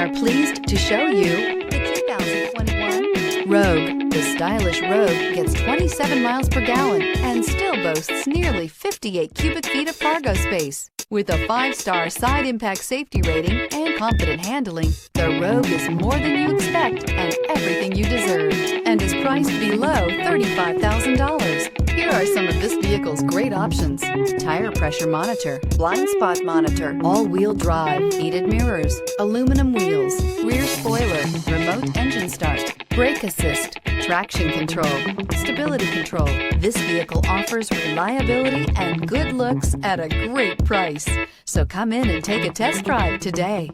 are pleased to show you the 2021 Rogue. The stylish Rogue gets 27 miles per gallon and still boasts nearly 58 cubic feet of cargo space. With a 5-star side impact safety rating and confident handling, the Rogue is more than you expect and everything you deserve, and is priced below $35,000. Here are some of this vehicle's great options: tire pressure monitor, blind spot monitor, all-wheel drive, heated mirrors, aluminum wheels, rear spoiler, remote engine start, brake assist, traction control, stability control. This vehicle offers reliability and good looks at a great price. So come in and take a test drive today.